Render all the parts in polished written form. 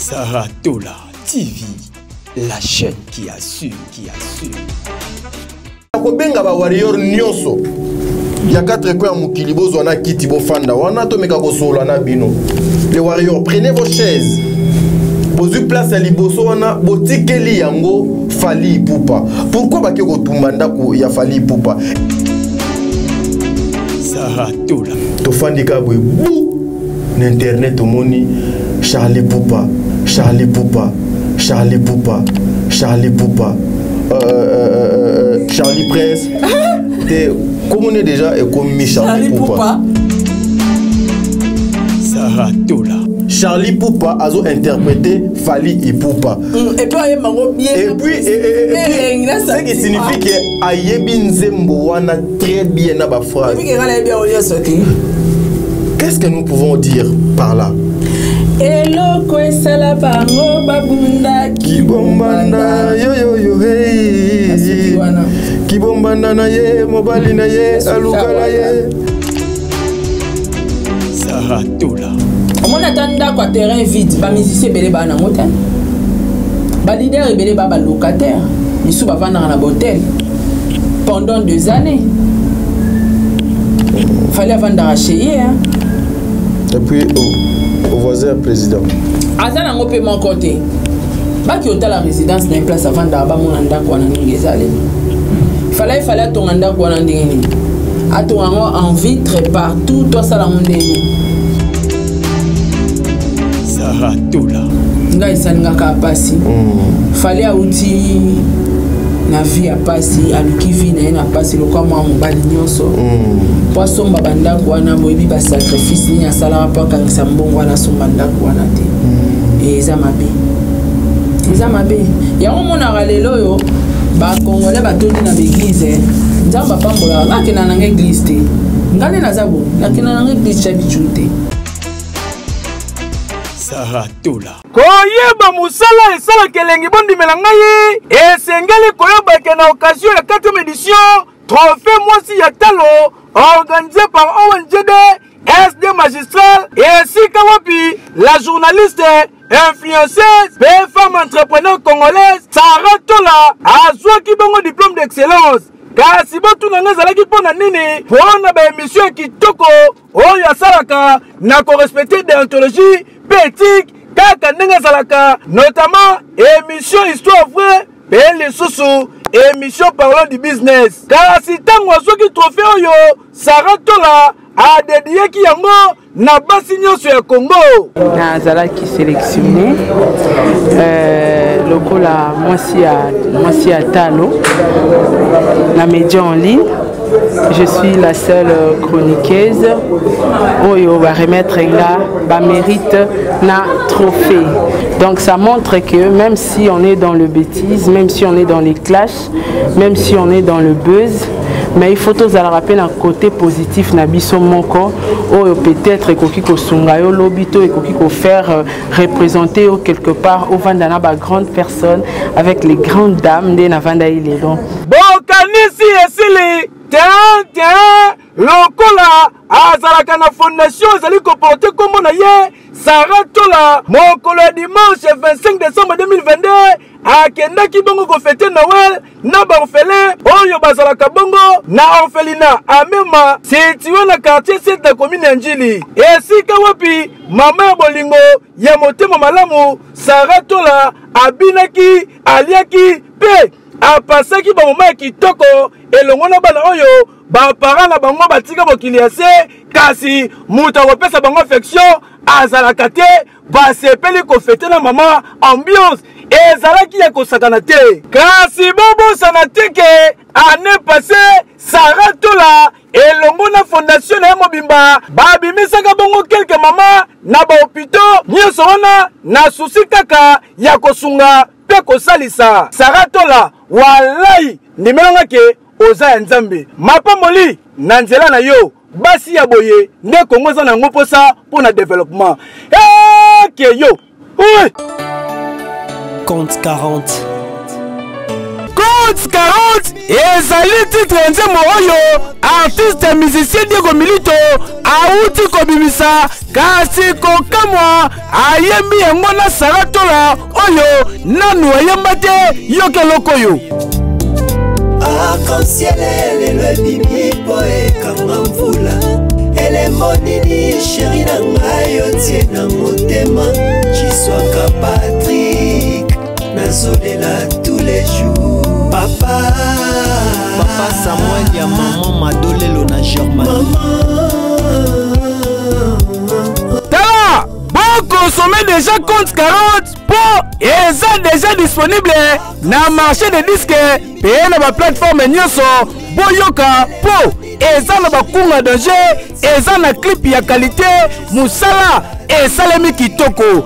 Sarah Tola TV, la chaîne qui assure, Kobenga ba warrior nyonso. Ya 4 coins mukili bozwana kiti bofanda wana to meka kosola na bino. Les warriors, prenez vos chaises. Bozu place à liboso wana botikeli yango Fally Ipupa. Pourquoi ba ke kotumanda ko ya Fally Ipupa? Sarah Tola. To fandika boy bou. N'internet omoni Charlie Ipupa. Charlie Ipupa. Charlie Ipupa. Charlie Ipupa. Charlie Prince. Comme on est déjà et comme Charlie Ipupa. Sarah Tola. Charlie Ipupa a interprété Fally Ipupa. Et puis, ce qui signifie que Ayebi Nzembo wana très bien na ba phrase. Qu'est-ce que nous pouvons dire par là? Eloko esala bango babunda kibombanda yo yo yo hey kibombanda na ye mobali na ye alukala ye. Sarah Tola. On attend quoi terrain vide ba musicien belé ba na motel ba leader belé ba locataire misu ba vendre na hôtel pendant 2 années. Fallait vendre acheter hein. Et puis au voisin président. Azana ngo paiement côté. Ba ki hôtel la résidence na place avant d'aba mon anda kwa na ngezale. Fallait ton anda kwa na ndingeni. Atongo en vitre partout toi ça la mondeni. Sarah Tola. Nga isananga ka pasi. Fallait outi na vie a pasi aluki vie na pasi lokwa mwa mobali nyonso. Poisson babanda kwana boyebi ba sacrifice ni asala pa kangisa mbongo na sombanda kwana te. Eza mabe. Eza mabe. Ya mona lelo yo ba congolais ba toni na l'église. Nzamba pambola na kena na église te. Ngane na zabo na kena na église chabichute. Sarah Tola. Koyeba musala esala kelengi bondi melangai esengeli koyeba ke na occasion ya 4e édition trophée Mwasi ya Talo organisé par ONGD SD magistral et Sika Wapi la journaliste influenceuse et femme entrepreneur congolaise Sarah Tola azwa ki bongo diplôme d'excellence. Kasi botu na ngazala ki pona nini pona ba émission kitoko oyo asalaka na correspecter déontologie éthique kaka ndenge zalaka notamment émission histoire vraie pe les sousou émission parlant du business kasi tango azoki trophée oyo Sarah Tola a dédié ki yango na basi nyonso ya Congo nazalaki sélectionné lokola Mwasi ya Talo na média en ligne. Je suis la seule chroniqueuse. Oyo va remettre là, mérite na trophée. Donc ça montre que même si on est dans le bêtise, même si on est dans les clashs, même si on est dans le buzz, mais il faut tous rappeler un côté positif na biso moko oyo peut-être ekoki ko sunga yo lobito ekoki ko faire représenter quelque part au vandana ba grande personne avec les grandes dames de na vanda ile donc bokanisi esili tiens lokola azalaka na fondation ezali ko porter kombo na ye Sarah Tola mokolo dimanche 25 décembre 2022 akendaki bongo ko fêter Noël na ba orphelin oyo bazalaka bongo na orphelinat amema situé na quartier 7 de commune Njili esika wapi mama ya bolingo ya motema malamu Sarah Tola abinaki aliaki pe apasaki ba moma ya kitoko elongo na bana oyo ba parents na bango batika bokili ya se kasi muta kopesa bango affection azalaka te basepeli ko fêter na mama ambiance ezalaki ya kosakana te kasi bobosana te ke année passée Sarah Tola elongo na fondation na mobimba babimisaka bongo quelques mama na ba hôpitaux nyonso wana na susi kaka ya kosunga pe kosalisa Sarah Tola walai ndimelanga ke oza ya Nzambe mapamoli na nzela na yo basi ya boye nde Kongo za na ngoposa pour na développement ke yo oui. Compte 40. Compte 40 ezali titre nzembo oyo artiste musicien Diego Milito auti kobimisa kasi kokamwa ayembi yango na saratola oyo nanu ayemba te yoke lokoyo arc-en-ciel lelo ebimi po ekanga mvula elembo nini sheri na ngai otie na motema Chiswaka Patrick nazolela tous les jours papa Samuel ya maman madolelo na Germanie tala bon consommer déjà compte 40 pour et ça déjà disponible na marché de disques payé na ba plateforme nyonso boyoka po eza na bakunga danger eza na clip ya qualité musala esalemi kitoko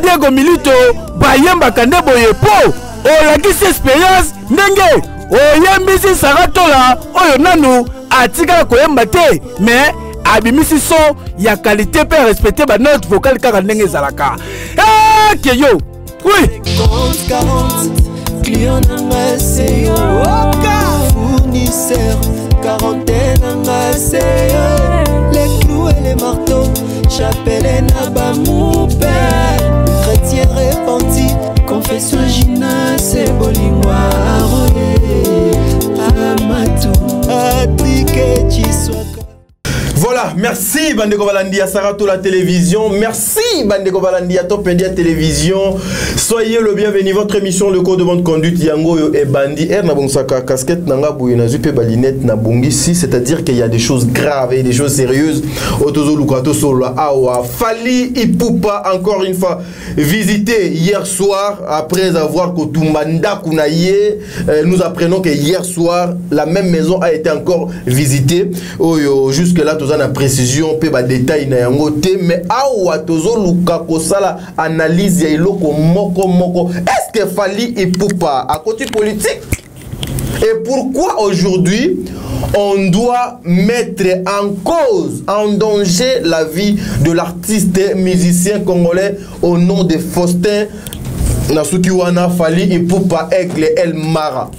Diego Milito bayembaka nde boye po olakisi expérience ndenge oyembisi saratola oyo nanu atikala koyemba te mais abimisi son ya qualité pe respecter ba note vocale kaka ndenge ezalaka keyo oui 40 client nanga seyo fournisseur quarantaine nanga seyo les clous et les marteaux chapelle na bamoupe chrétien repenti confession Gina c'est bolingwa amatu atike Chiswaka. Voilà, merci Bandeko Balandi à Sarato la télévision. Merci Bandeko Balandi à Topendia Télévision. Soyez le bienvenu. Votre émission Le Code de bonne conduite Yango et Bandi. Na bonsaka casquette nanga bouyena zupe balinette na bongisi, c'est-à-dire qu'il y a des choses graves et des choses sérieuses. Otozo Lukato Sola Awa Fally Ipupa encore une fois visité hier soir après avoir Kotumbanda Kunaye. Nous apprenons que hier soir la même maison a été encore visitée. Jusque là la précision pe ba détail na yango te mais awa tozo luka ko sala analyse ya iloko moko est-ce que Fally Ipupa à côté politique et pourquoi aujourd'hui on doit mettre en cause, en danger la vie de l'artiste musicien congolais au nom de Faustin Nasukiwana Fally Ipupa Aigle El Mara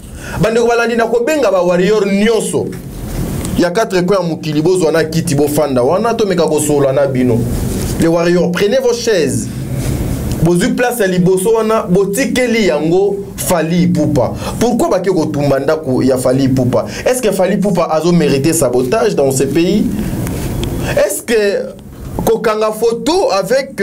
Bandeko Balandi na ko benga ba warrior nyonso. Il y a 4 coins à Mukilibo, Zwana Kitibo Fanda, Wana Tomeka Gosola na Bino. Les warriors, prenez vos chaises. Bozu place à Liboso, Wana Botikeli Yango Fally Ipupa. Pourquoi Bakeko Tumbanda ya Fally Ipupa? Est-ce que Fally Ipupa a mérité sabotage dans ce pays? Est-ce que Kokanga photo avec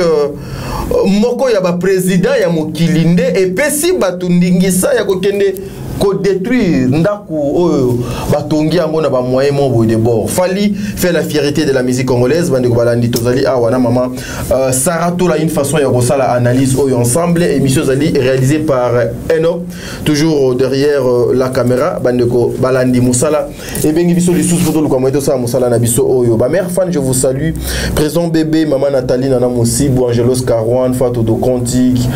Moko Yaba président ya Mokilinde et Pesi Batundingisa ya Kokende ko détruire ndaku batongi yango na ba moyen mo de bord. Fally fait la fierté de la musique congolaise. Bandeko Balandi tozali awana maman Sarato la une façon ya kosala analyse ensemble émission zali réalisée par Eno toujours derrière la caméra. Bandeko Balandi Musala et bengi biso li sous photo luka moto sa Musala na biso oyo ba mère fan je vous salue présent bébé maman Nathalie Nana Mosibu Angelos Karouane Fatou do Contique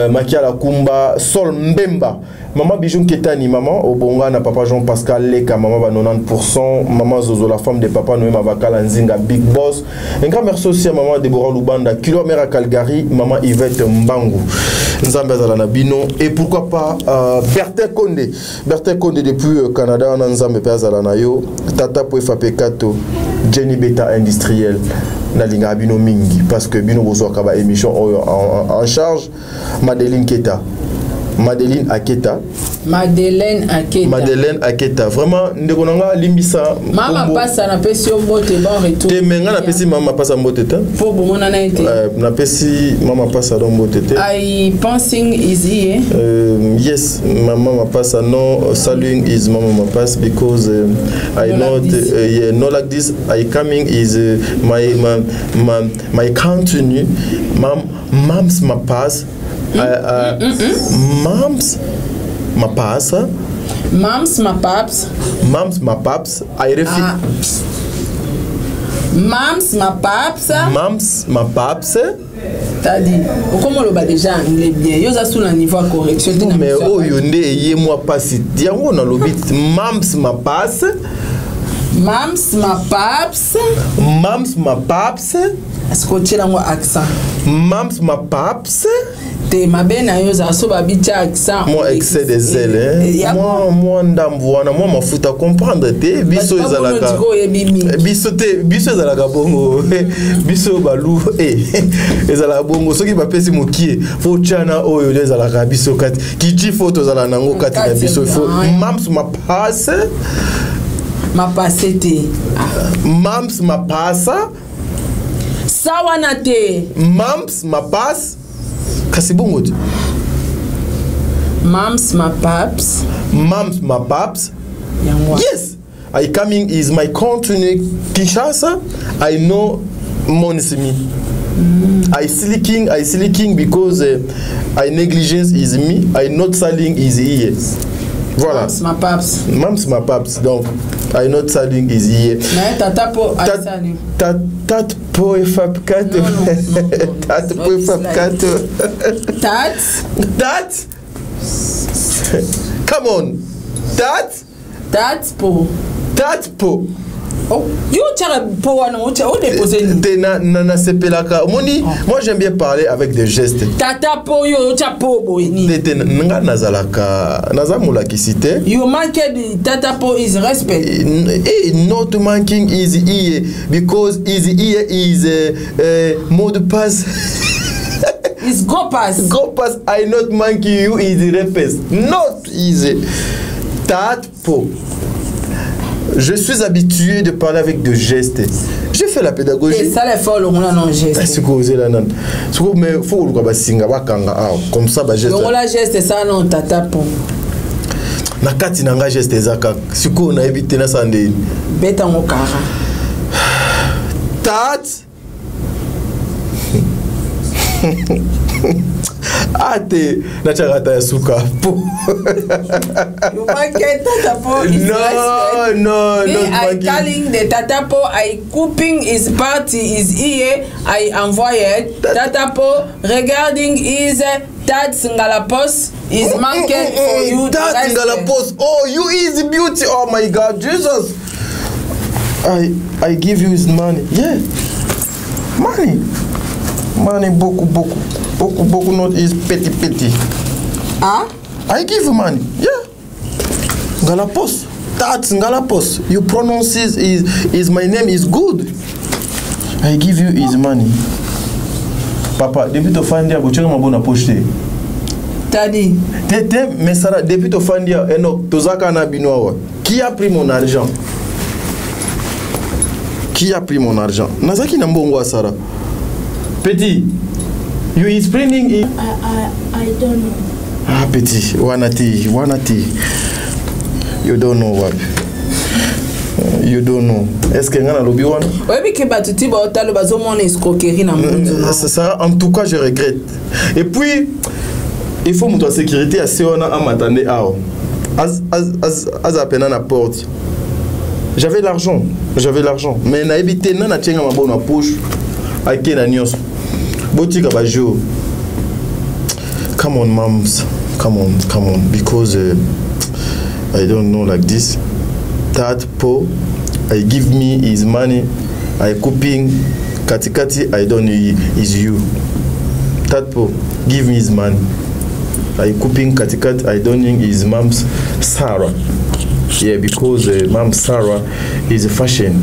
Makia la Kumba Sol Mbemba maman Bijou Ketani, maman Obonga na papa Jean-Pascal Leka, maman va 90%, maman Zozo la femme de papa Noé Mavakala Nzinga Big Boss. Un grand merci aussi à maman Deborah Lubanda, Kilomère à Calgary, maman Yvette Mbangu, Nzambe Zalana Bino et pourquoi pas Bertin Condé. Bertin Condé depuis Canada, Nzambe Zalana Yo, Tata Poefa Pekato, Jenny Beta Industriel. Nalinga Bino Mingi parce que Bino Bozo Kaba émission en charge Madeleine Keta. Madeleine Aketa. Vraiment, ndekonanga limbisa. Mama passa na pesi mbote bon retour. Te menga na pesi mama passa mbote ta. Pour bomona na été. Na pesi mama passa don mbote te. I pensing is here. Yes, mama passa no saluing is mama pass because I know yeah, no like this I coming is my continue mom's ma pass. Mams ma passa. Mams ma paps. Mams ma paps. I refi. Mams ma paps. Mams ma paps. T'as dit. Comment le bas déjà anglais bien. Yo za sous le niveau correction. Mais oh yonde yé moi pas si. Diango na lobit. Mams ma passe. Mams ma paps. Mams ma paps. Est-ce que tu as un accent? Mams ma paps. Te ma ben na yo za so ba bi accent. Moi excès des ailes hein. Moi ndambuana moi mafuta comprendre te biso ezalaka. Biso ezalaka bongo. Biso balu ezalaka bongo soki ba pesi mokie fo chana oyo ezalaka biso kati kiji photo ezala nango kati na biso fo mams ma passe. Ma passe te. Mams ma passa. Sawana te. Mams ma passe. Kasi bongo. Mams ma paps. Mams ma paps. Yes. I coming is my country Kinshasa. I know Monisimi. I sleeking because I negligence is me. I not selling is yes. Voilà. Mams ma paps. Mams ma paps. Donc I not selling is here. Mais tata po aisani. Tat po fap 4. Tat po fap 4. Tat. Come on. Tat po. Oh, you tira po wana o déposer ni. Te na sepelaka. Moni, moi j'aime bien parler avec des gestes. Tata po yo tira po boy ni. Te nga nazalaka. Nazamula kisite. You manque the tata po is respect. Not manking is here because is here is mode pass. It's go pass. Go pass. I not monkey you is repes. Not easy. Tat po. Je suis habitué de parler avec des gestes. J'ai fait la pédagogie. Et ça les faut le monde non geste. Est-ce que vous êtes là non? Mais faut le basinga bakanga comme ça ba geste. Le la geste ça non tata po. Na kati nanga geste zaka. Siko na éviter na sande. Beta mo kara. Tat. Ate na charata ya suka po. You manque tata po is respect. No. I calling the tata po. I couping his party is here. I envoyed tata po regarding is Tat Singalapos is manquing for you. Tat Singalapos. Oh, you is beauty. Oh my God, Jesus. I give you his money. Yeah, money beaucoup not is petty. Ah? I give you money. Yeah. Galapos. That's Galapos. You pronounce is my name is good. I give you his money. Papa, depuis to fandia bo chenga mabona poche. Tadi. Tete mesara depuis to fandia eno tozaka na binoa. Qui a pris mon argent? Qui a pris mon argent? Nazaki na mbongo asara. Petit. You is explaining it? I don't know. Ah, petit, wanati. You don't know what? You don't know. Est-ce que ngana lobi wana? Oui, mais que batuti ba otalo bazo mona escroquerie na mundu. Ça, en tout cas, je regrette. Et puis, il faut muto sécurité à seona amatande ao. Az apena na porte. J'avais l'argent, mais na évité na tchenga mabo na poche. Ake na nyos. Botika bajo. Come on, moms. Come on. Because I don't know like this. That po, I give me his money. I coping katikati. I don't know is you. That po, give me his money. I coping katikati. I don't know his mom's Sarah. Yeah, because mom Sarah is a fashion.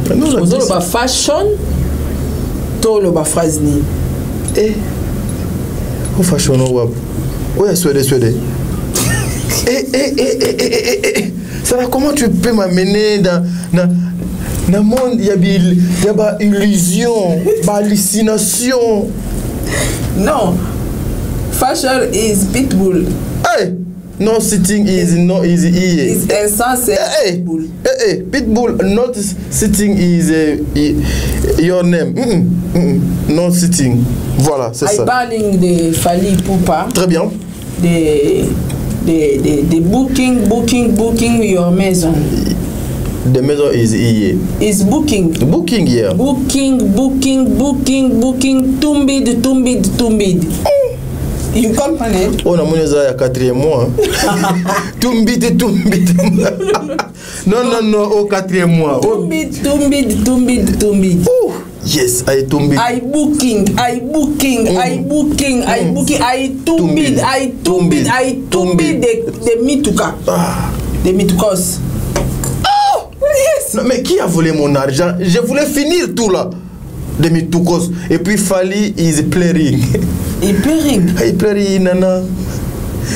I know like this. Ba fashion. Tolo ba phrase ni. Au fashion wap. Ouais, Suède. Ça va, comment tu peux m'amener dans monde, il y a ba illusion, ba hallucination. Non. Fashion is pitbull. Hey, no sitting is no easy. It's insensate. Pitbull. Pitbull not sitting is your name. No sitting. Voilà, c'est ça. I parling de Fali Poupa. Très bien. De booking your maison. The maison is here. Is booking. Booking here. Booking. Tumbid. You comprenez? On a mon ya 4e mois. Tumbite. Non, au 4e mois. Tumbite. Oh, yes, I tumbite. I booking. De mituka. De mitukos. Oh, yes. Non, mais qui a volé mon argent? Je voulais finir tout là. De mitukos. Et puis Fali is playing. He playing, nana.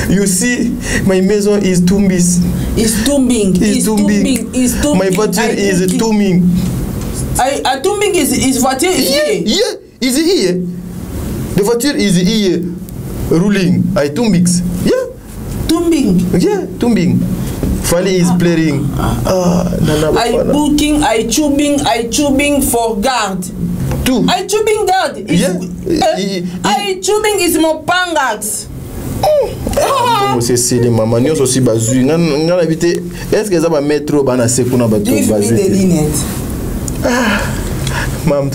You see, my maison is tumbis. It's tumbing. My voiture is tumbing. A tumbing is voiture is here. Yeah, is here. The voiture is here. Ruling. I tumbix. Yeah. Tumbing. Yeah, tumbing. Fali is playing. Nana. I booking. I tubing for guard. Tout. I tubing guard. I tubing is mon pangax. C'est Céline, maman, nous aussi bazu. Nous habité. Est-ce que ça va mettre bana sekuna bato basé? Give me the lunettes. Mom,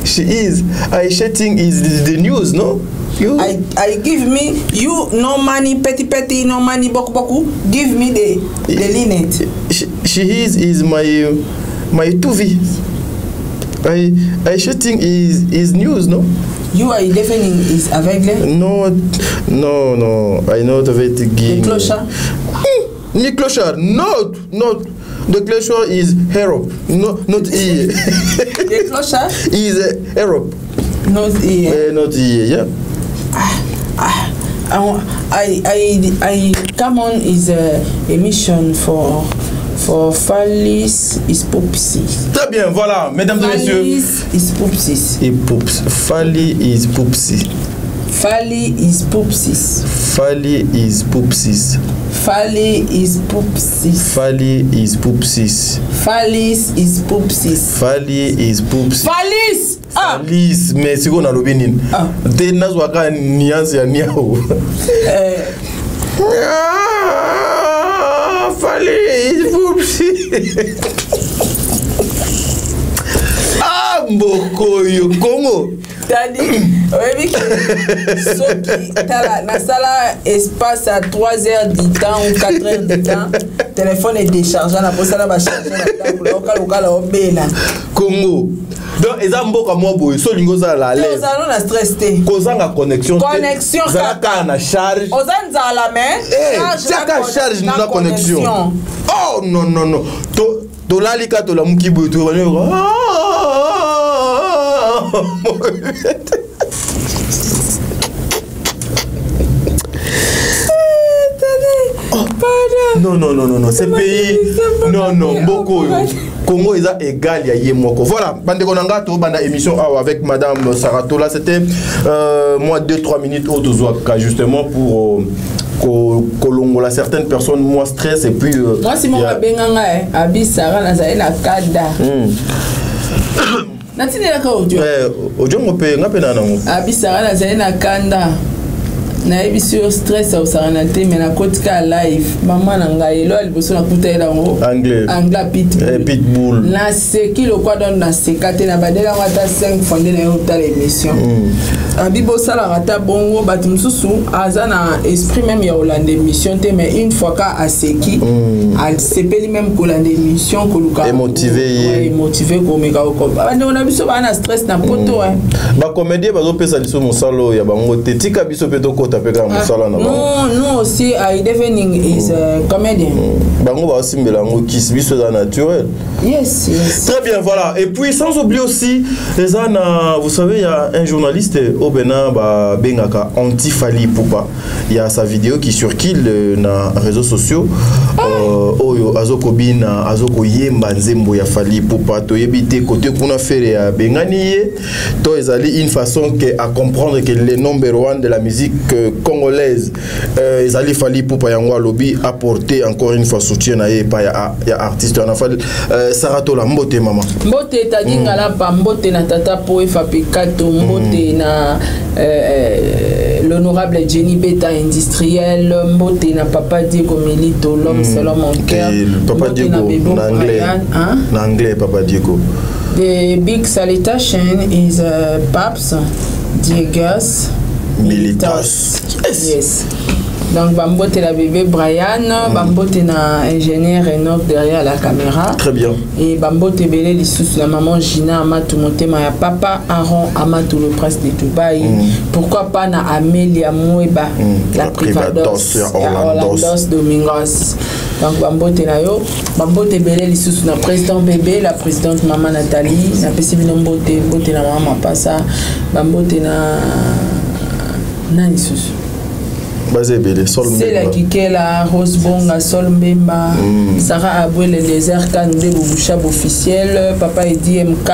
she is. I shitting is the news, no? You. I give me you no money petty no money boku. Give me the lunettes. She is my tuvi. I shitting is news, no? You are deafening is aveugle? No, I not avec the clochard? The clochard, not. The clochard is Europe, not here. The clochard is Europe. Not here. Not here, yeah. I come on is a mission for Falis is Poupsis. Très bien, voilà, mesdames et messieurs. Falis is Poupsis. Et Poups. Fali is Poupsis. Fali is Poupsis. Fali is Poupsis. Fali is Poupsis. Fali is Poupsis. Falis is Poupsis. Fali is Poupsis. Falis! Falis, mais c'est qu'on a l'obénin. Dès nazwaka niance ya niao. Fali is Poupsis. Mbokoyo Congo. Tadi, oui, Soki, tala, nasala espace à 3 heures du temps ou 4 heures du temps. Téléphone est déchargé, la poste là va charger la table, local au Bénin. Congo. Donc, ils ont beaucoup à moi, so lingo za la l'aise. Nous allons la stressé. Kozanga connexion. Connexion. Zaka na charge. Ozan za la main. Zaka charge na connexion. Oh non. To lalika to la mukibu to bane. Non, ce pays, non, beaucoup. Congo est égal à Yemoko. Voilà, Bandekonanga, to banda émission avec Madame Saratola, c'était moi 2-3 minutes au Tozoaka, justement pour Kolongola, certaines personnes, moi stress et puis. Moi, si mon benganga, Abi Sarah, Nazaï la Kada. Natine la Kaudio. Odio Mope, Napenana. Abi Sarah, Nazaï la Kanda. Na ebi sur stress au saranate mais na kotika live maman nanga elo aliboso na kuta ela ngo anglais pitbull na seki lo kwa don na sekate na badela ngata 5 fondé na yo ta l'émission abi bosala rata bongo batumsusu azana esprit même ya olande émission te mais une fois ka aseki al sepeli même kolande émission koluka motivé ko meka ko bande on a biso bana stress na poto ba comédien bazo pesa liso mosalo ya bango tetika biso peto kota peka mosala na bango non aussi I devening is a comedian bango ba simbela ngo kiss biso da naturel. Yes. Très bien, voilà. Et puis sans oublier aussi les ana, vous savez il y a un journaliste au Bénin ba bengaka Anti-Fali Poupa. Il y a sa vidéo qui circule na réseaux sociaux. Oyo azokobina azokoyemba nzembo ya Fali Poupa to yebite côté kuna faire ya bengani to ezali une façon que à comprendre que le number 1 de la musique congolaise ezali Fali Poupa yango lobby apporter encore une fois soutien na pa ya artiste on a fait Saratola mbote mama mbote tadinga la pa mbote na tata po efapikato mbote na l'honorable Jenny Beta industriel mbote na papa Diego Milito l'homme c'est l'homme en cœur papa Diego en anglais papa Diego. The big salutation is Paps Diegas Militos. Yes. Donc Bambote la bébé Brian, Bambote na ingénieur Enoch derrière la caméra. Très bien. Et Bambote belé l'issous la maman Gina Amatou Motema ya papa Aaron Amatou le prince de Dubaï. Pourquoi pas na Amélia Moueba la privados Orlandos Domingos. Donc Bambote na yo, Bambote belé l'issous na président bébé, la présidente maman Nathalie, na pesibino Mbote, Mbote na maman Passa, Bambote na nani susu. C'est la Kikela, Rose Bonga, Sol Mbemba, Sarah Aboué, le désert, Kandé, Boubouchab officiel, Papa Edi MK,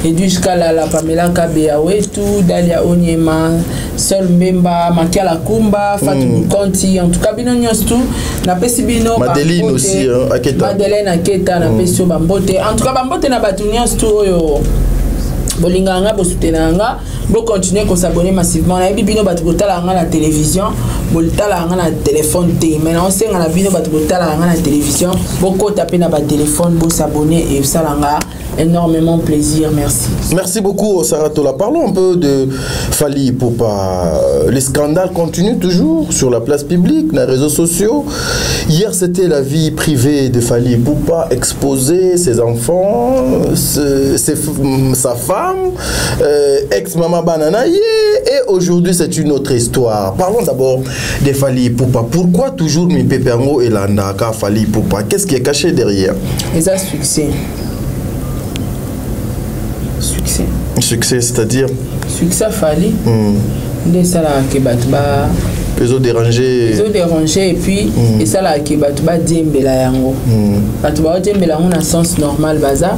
Edwige Kalala, Pamela Kabeawe, tout, Dalia Onyema, Sol Mbemba, Makiala Kumba, Fatou Konti, en tout cas, Binonios tout, na Pesibino, Madeleine aussi, Aketa. Madeleine Aketa, na Pesio Bambote, en tout cas, Bambote na Batunios tout, bolinganga bosutenanga bo continuer ko s'abonner massivement na bino batu botala nga na télévision boltala nga na téléphone té maintenant on senga na bino batu botala nga na télévision boko taper na ba téléphone bo s'abonner et salanga énormément plaisir. Merci. Merci beaucoup Saratola. Parlons un peu de Fally Ipupa. Les scandales continuent toujours sur la place publique, les réseaux sociaux. Hier c'était la vie privée de Fally Ipupa exposée, ses enfants, sa femme, ex-maman Bananaye, et aujourd'hui c'est une autre histoire. Parlons d'abord de Fally Ipupa. Pourquoi toujours mi Peperango et Landaka Fally Ipupa? Qu'est-ce qui est caché derrière? Et ça succès. Succès. Succès, c'est-à-dire? Succès Fally. Des salariés qui battent. Ils ont dérangé. Ils ont dérangé et puis et ça là qui batba diembela yango. Batba diembela on a sens normal baza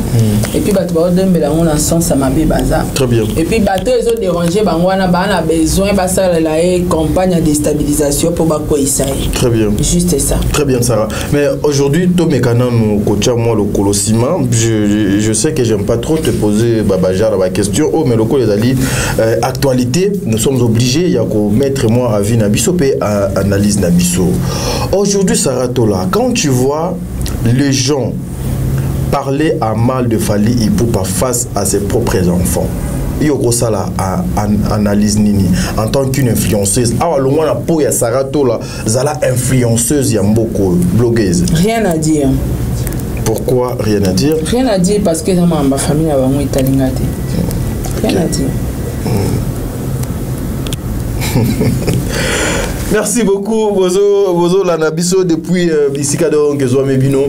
et puis batba diembela on a sens amabe baza. Très bien. Et puis bateau ils ont dérangé bangwana ba na besoin ba ça la campagne de déstabilisation pour ba quoi isaï. Très bien. Juste ça. Très bien Sarah. Mais aujourd'hui Tom Mekana nous coach moi le Colossima. Je sais que j'aime pas trop te poser babajar la question. Oh mais le les ali actualité, nous sommes obligés il y a qu'au mettre moi à vie nabiso analyse Nabiso. Aujourd'hui, Saratola, quand tu vois les gens parler à mal de Fally Ipupa face à ses propres enfants, Yoko Sala analyse Nini en tant qu'une influenceuse. Ah, le moins la peau ya Saratola, Zala influenceuse Yamboko, blogueuse. Rien à dire. Pourquoi rien à dire? Rien à dire parce que ma famille a vraiment été lingate. Rien à dire. Merci beaucoup, Bozo Lanabiso, depuis Bissikado, Nkezouame Bino.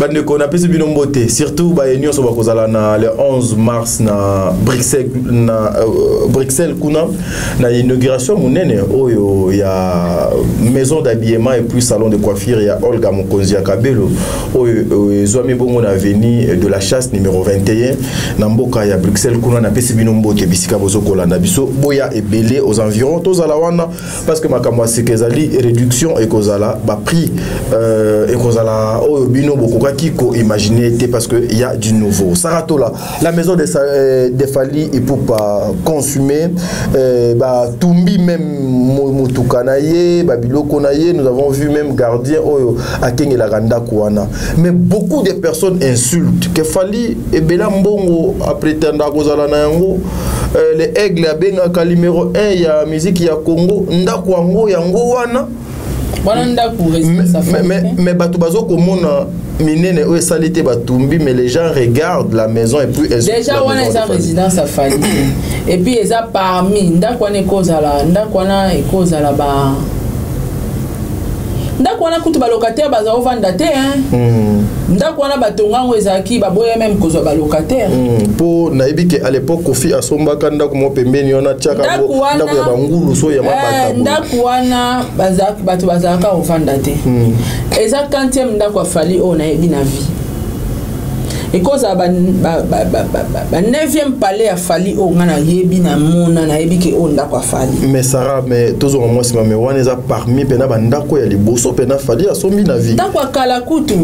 Bande qu'on a payé Bino Mbote. Surtout, nous sommes le 11 mars na Bruxelles, Kuna, na inauguration, il y a maison d'habillement et puis salon de coiffure, il y a Olga Mokonzia Kabelo, Zouame Bongo na venu de la chasse numéro 21, Namboka, il y a Bruxelles, Kuna, na payé Bino Mbote, Bissika Bozo Lanabiso, Boya et Belé aux environs, tous à la Wana, parce que ma c'est que réduction et kozala ba prix et kozala bino bokoka kiko imaginer parce que il y a du nouveau. Saratola, la maison de Fally Ipupa consumée, ba tumbi même mutukanaye, babiloko naye, nous avons vu même gardien à Kengela Randa Kouana. Mais beaucoup de personnes insultent que Fally et Bela Mbongo après tenda kozala na yango les aigles à Benga numéro 1 il y a musique il y a Congo ndakwango yango wana mais batubazo komona minene o salite batumbi mais les gens regardent la maison et puis déjà on a sa résidence à Fally et puis ils a parmi ndakwana ekozala ndakwana ekozala ba ndakwana kutu ba locataire baza ovanda te ndakwana batongango ezaki baboya même kozwa ba locataire po naibi ke à l'époque Kofi asombaka ndako mo pembeni yona tiaka ndako ya bangulu so ya mabata ndakwana bazaki bato bazaka ovanda te eza 40e ndako Fally o naibi na vie et cause ba 9e palais à Fally o ngana yebi na mona na yebi ke o ndako Fally. Mais Sarah mais toujours moi c'est mais wana eza parmi pena ba ndako ya liboso pena Fally asombi na vie ndako kala kutu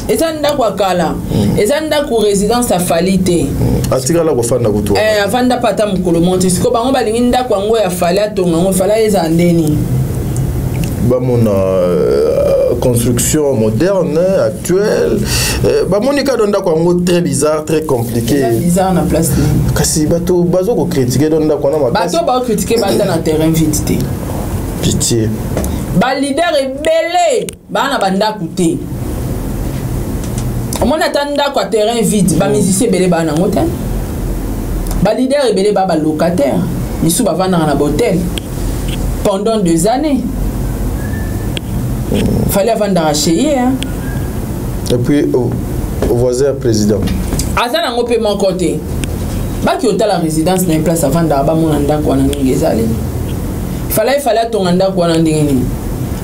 eza ndako kala eza ndako résidence à Fally te atika la ko fanda kutu avanda pata mukolo monte siko bango balingi ndako ngo ya Fally atonga ngo Fally eza ndeni bamona construction moderne, actuelle. Monica donda quoi très bizarre, très compliqué. C'est bizarre na place. Kasi bato bazo ko critiquer donda quoi na ma. Bato ba critiquer ba na terrain vide. Pitié. Ba leader belé ba na banda côté. On attend quoi terrain vide, ba musicien belé ba na ngote. Ba leader belé ba locataire. Misu ba vendre na hôtel pendant 2 années. Fallait avant d'arracher hein. Et puis au voisin président. Azana ngope mon côté. Ba ki hôtel la résidence na place avant d'aba mon ndako wana ngezali. Fallait ton ndako wana ndengeni.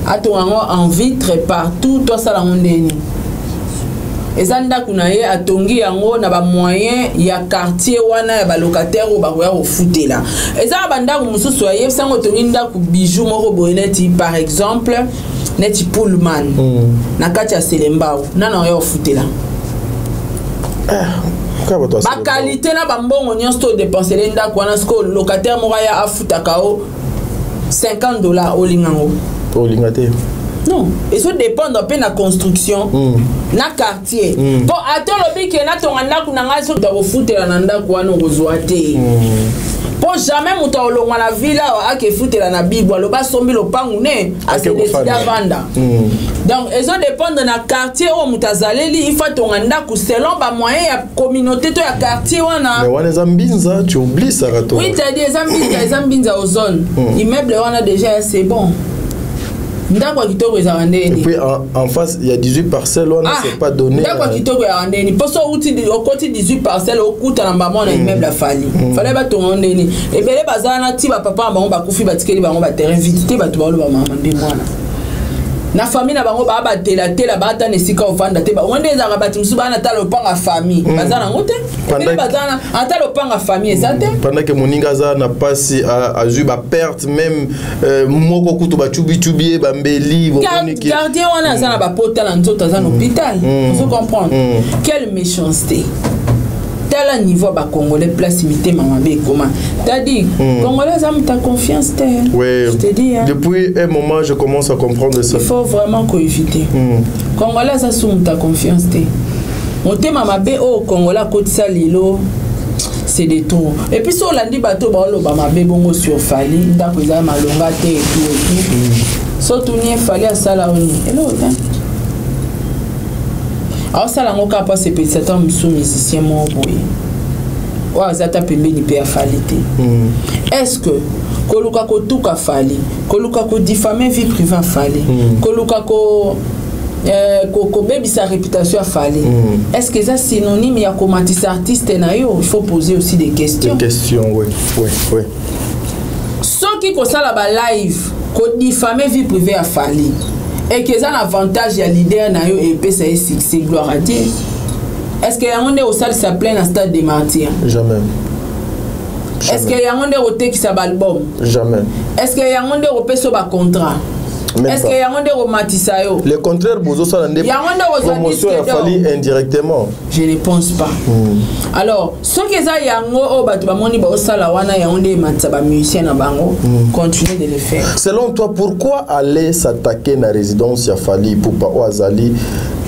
Atongo en vitre partout to sala ndeni. Ezanda kunaye atongi yango na ba moyen ya quartier wana ya ba locataire ou ba koya ofutela. Ezaba banda ku mususu aye sango tongi ndaku bijou moko boyeneti par exemple neti Pullman na kati ya Selembao nana ya ofutela. Ba qualité na ba mbongo nyonso dépenser ndaku wana sko locataire moko ya afutaka o $50 olingango. Olingate. Non, et ça dépend de la construction, na quartier. Bon, attends le bic et na ton anda kunanga so doit foutre la nanda kwa no rozoate. Pour jamais mon tolo la villa a que foutre la na bible le bas sombi le pangune a se décider à vendre. Donc, et ça dépend de la quartier où mutazaleli il faut ton anda ku selon ba moyen ya communauté to ya quartier wana. Mais wana zambinza tu oublies ça rato. Oui, tu as dit zambinza aux zones. Immeuble wana déjà c'est bon. Et puis en face, il y a 18 parcelles, on ne s'est pas donné. D'accord, qui au côté 18 parcelles, au coup, tu as un immeuble à Fali. Il fallait pas tourner. Et bien, les bazars, tu vas papa, on va couper, tu vas terrain vite, tu vas te voir le maman. Na famille na bango ba batela tela bata nesika ofanda te ba wende za rabati musuba na talo panga famille bazana ngote pendant bazana atalo panga famille ezate pendant que moninga za na pasi a ju ba perte même moko kutu ba chubi chubi ba mbeli boniki gardien wana za na ba pota na nzoto za na hôpital vous comprenez quelle méchanceté tel niveau ba congolais place imité maman be comment t'as dit congolais ça me ta confiance oui je te dis hein? Depuis un moment je commence à comprendre ça il faut vraiment coéviter congolais ça sous ta confiance on te maman be au congolais côté ça lilo c'est des trous et puis sur lundi bateau ba lo ba mabe bongo sur fali ndako za malonga te et tout surtout ni fali à sala oni hello alors ça la ngoka pas c'est petit temps sous musicien mon boy wa zata pembeni pe afalité est-ce que koluka ko tuka fali koluka ko diffamer vie privée fali koluka ko baby sa réputation a fallu. Est-ce que ça synonyme ya komatisa artiste na yo? Il faut poser aussi des questions. Des questions, oui. Ceux qui ko sala ba live ko diffamer vie privée a fallu. Et que ça un avantage ya leader na yo et ça est succès gloire à Dieu. Est-ce que on est au salle ça plein à stade des martyrs? Jamais. Est-ce que on est au texte sa album? Jamais. Est-ce que on est au peso ba contrat? Est-ce qu'il y a un romantisme? Le contraire, Bozo ça n'a pas promotion a fallu indirectement. Je ne pense pas. Alors, ce que ça y a un bâtiment ba osala wana ya onde mataba musicien na bango, continuez de le faire. Selon toi, pourquoi aller s'attaquer na résidence ya Fali Ipupa Oazali,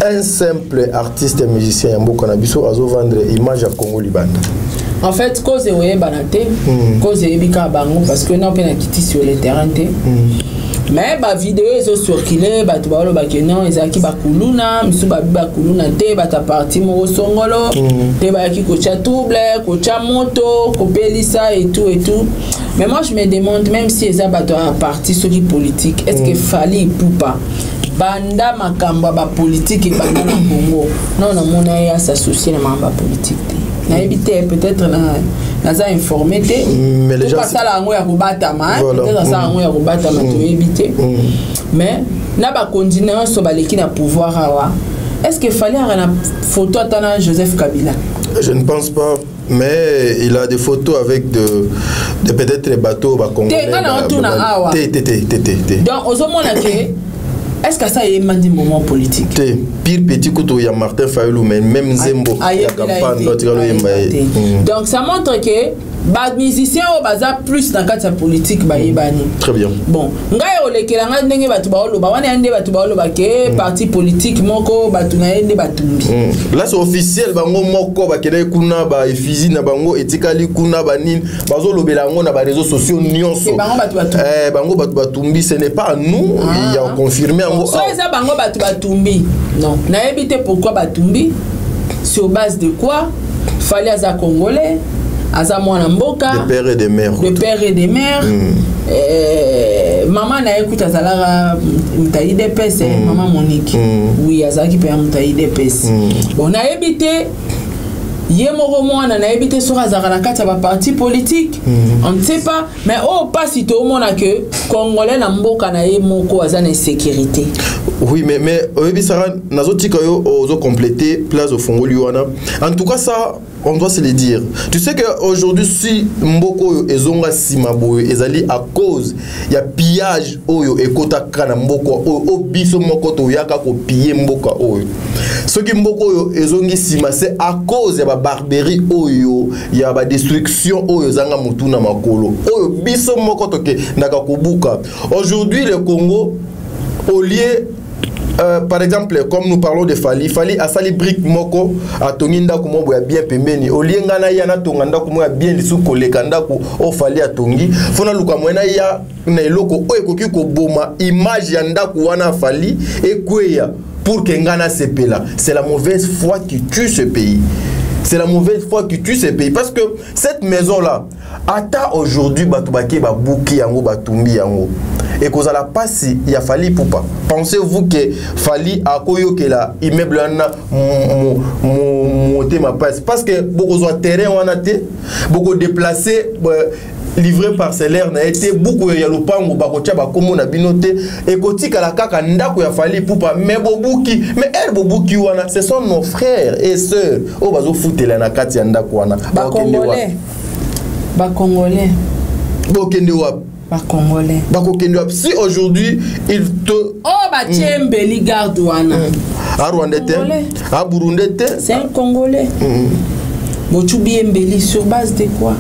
un simple artiste et musicien ya mboka na biso azo vendre image à Congo Libanda? En fait, cause oye banate, cause ebika bango parce que non pena kiti sur le terrain te. Mais ba vidéo ezo circuler ba to ba lo ba ke non ezaki ba kuluna misu ba kuluna te ba ta parti mo songolo te ba ki ko cha double ko cha moto ko pelisa et tout. Mais moi je me demande même si eza ba to parti sur politique est-ce que Fali Ipupa banda makamba ba politique et banda na Congo non mona ya s'associer na mamba politique na éviter peut-être na za informé mais les gens ça la ngo ya kubata ma peut-être ça ngo ya kubata ma to éviter mais na ba continuer so baleki na pouvoir awa est-ce que fallait una photo atana Joseph Kabila? Je ne pense pas, mais il a des photos avec de peut-être des bateaux ba congolais. Donc aux hommes est-ce que ça est un moment politique? Pire petit couteau, il y a Martin Fayulu, mais même Zembo, il y a campagne. Donc ça montre que ba musicien o baza plus na kati ya politique ba yebani. Très bien. Bon, ngai olekela nga ndenge batu ba oloba wana ndenge batu ba oloba ke parti politique moko batu na yende batumbi. Là c'est officiel bango moko ba kene kuna ba effigie na bango etikali kuna ba nini bazo lobela ngo na ba réseaux sociaux nyonso. Bango batu batumbi. Bango batu batumbi, ce n'est pas nous, il y a confirmé ngo. So eza bango batu batumbi. Non, na yebite pourquoi batumbi? Sur base de quoi? Fallait aza congolais, aza mwana mboka, de père et de mère. De père et de mère. Maman na écoute azalara mutayi DPS, maman Monique. Oui, azaki pe mutayi DPS. Bon, na yebite yemoko mwana na yebite sur azara na kati ba parti politique. On ne sait pas, mais oh pas si tout le monde a que congolais na mboka na yemoko azana sécurité. Oui, mais Sarah, nazotika yo ozo compléter place au Fongoli wana. En tout cas ça, on doit se le dire. Tu sais que aujourd'hui si mboko ezonga simaboyo ezali à cause ya pillage oyo ekota kana mboko o biso moko to yaka ko piller mboka oyo. Ce qui mboko oyo ezongi sima c'est à cause ya ba barbarie oyo ya ba destruction oyo zanga mutuna makolo. Oyo biso moko toke ndaka kobuka. Aujourd'hui le Congo au lieu par exemple, comme nous parlons de Fali a sali brique moko a tonginda ko mobo ya bien pembeni au lieu ngana yana tonganda ko moya bien lisu kolekanda ko o Fali a tongi fona luka mwena ya na eloko o ekoki ko boma image ya ndako wana Fali ekweya pour que ngana sepela. C'est la mauvaise foi qui tue ce pays. C'est la mauvaise foi qui tue ce pays parce que cette maison là ata aujourd'hui batubaki ba buki yango batumbi yango. Et qu'on a la passe, il a fallu pour pas. Pensez-vous que Fali a koyo que la immeuble na monter ma passe parce que beaucoup de terrain on a été beaucoup déplacé livré parcellaire n'a été beaucoup ya lupango bakotia ba komo na binoté et kotika la kaka ndako ya Fali pour pas mais bobuki mais elle bobuki wana ce sont nos frères et sœurs o bazo futela na kati ya ndako wana ba congolais bokende wa Pas congolais. Si aujourd'hui il te. Oh, bah tiens, Beli Gardouana. À Rwanda, à Burundi, c'est un Congolais. Mochoubi Mbeli sur base de quoi?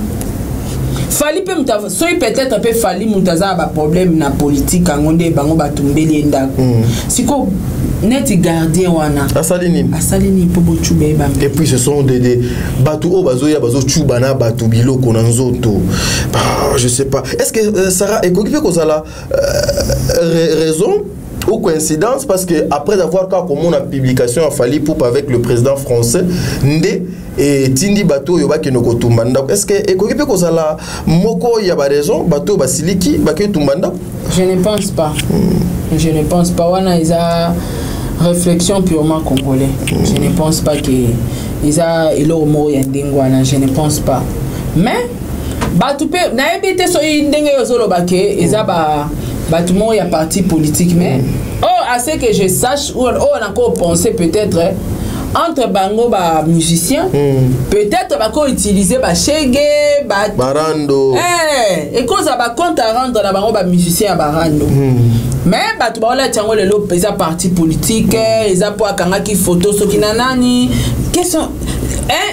Fali peut-être un peu Fali Moutaza a problème na politique en onde bango batumbeli enda. Siko net gardien wana. Asalini pour Mochoubi Bambe. Et puis ce sont des batu o bazoya bazo chubana batu biloko na nzoto. Je sais pas. Est-ce que Sarah est occupée cause la raison ou coïncidence parce que après avoir quand comme on a publication a fallu pour avec le président français Ndé et Tindi bateau yoba ki noko tumbanda. Est-ce que est occupée cause la moko ya ba raison bateau basiliki ba ke tumbanda? Je ne pense pas. Je ne pense pas wana isa réflexion purement congolais. Je ne pense pas que isa ilo mo ya ndingwana, je ne pense pas. Mais batupe na ebite so ndenge yozolo bake isa ba tout le monde y a parti politique mais à ce que je sache ou on a encore pensé peut-être entre bango ba musicien peut-être ba ko utiliser ba shege ba barando et cause ba compte à rendre na bango ba musicien barando mais ba tu ba la tiango le lo pesa parti politique eza po akanga ki photo so kinanani question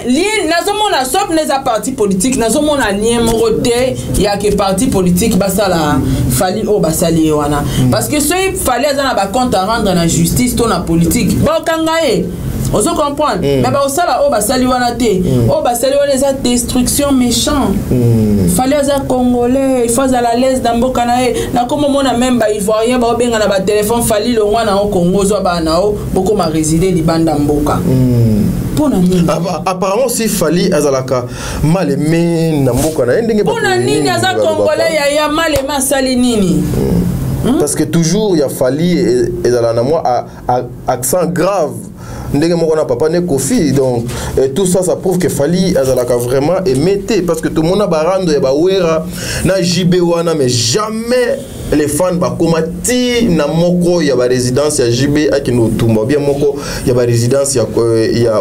lien nazomona sop neza parti politique nazomona lien morote ya ke parti politique basala Fali o basali wana parce que ce fallait azana ba compte à rendre na justice to na politique ba kangaye on se comprend mais ba osala o basali wana te o basali wana za destruction méchant fallait aza congolais il faut à la l'aise dans mboka na e na comme mona même ba ivoirien ba benga na ba téléphone Fali lo wana o Congo zo ba na o boko ma résider libanda mboka. Apparemment si Fali azalaka mal aimé na mboka na ndenge ba pona nini aza congolais ya mal aimé sali nini parce que toujours il y a Fali et dans la moi accent grave ndenge moko na papa ne kofi donc tout ça ça prouve que Fali azalaka vraiment aimé parce que tout le monde a barando ya ba wera na JB wana mais jamais les fans ba komati na moko ya ba résidence ya JB akino tumba bien moko ya ba résidence ya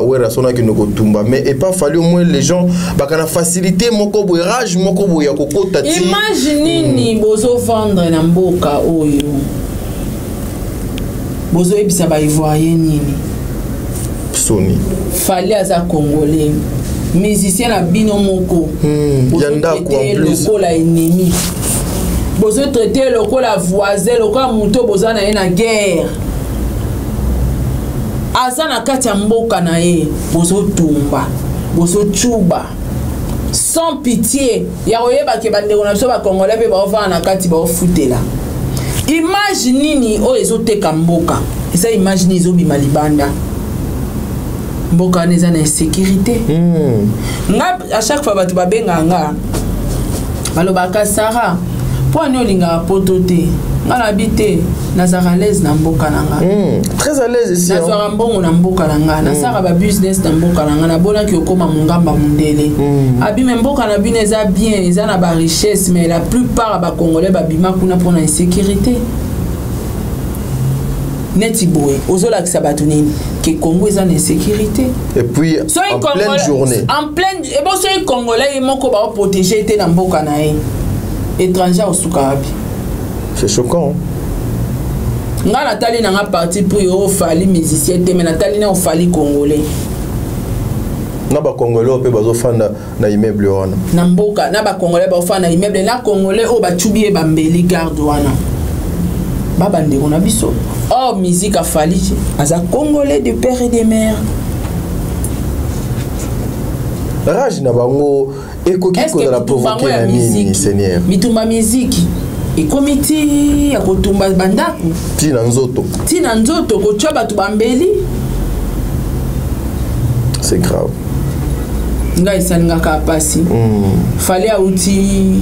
wera sona kino tumba mais et pas fallu au moins les gens ba kana faciliter moko bourage moko bo ya kokota ti imagine ni bozo vendre na mboka oyo bozo ebisa ba ivoirien nini Sony Fali aza congolais musicien na bino moko traité lokola ennemi bozo traité lokola voisin lokola moto boza na ye na guerre aza na kati ya mboka na ye bozo tumba bozo chuba sans pitié ya koyeba ke bandeko na biso bakongolais mpe baofana na kati baofutela image nini oyo ezoteka mboka eza image nini ezobima libanda mboka wana eza na insécurité nga à chaque fois bato babenga nga balobaka Sarah mpo ani olingaka poto te nga nabi te nazaka à l'aise na mboka na nga très à l'aise ici nazwaka mbongo na mboka na nga nasaka babusiness na mboka na nga nabonaki okóma mongamba mondele abime mboka na bino eza bien eza na barichesse mais la plupart ya bakongolais babima kuna mpona insécurité neti boye ozolakisa bato nini ke Congo eza na insécurité et puis en pleine journée et bon soki congolais ye moko baoprotégé te na mboka na ye étranger osuka wapi c'est choquant nga natali nanga parti pour yo ofali musicien te mais natali na ofali congolais na bakongolais mpe bazofanda na immeuble wana na mboka na bakongolais baofanda na immeuble na congolais oyo bacubi ye bambeli garde wana babandeko na biso or musique afali aza congolais de père et de mère rage na bango ekoki kozala provoquer na nini seigneur bitumba musique ekomiti ya kotumba bandako tina nzoto kotia bato bambeli c'est grave nga esalingaka pasi fale auti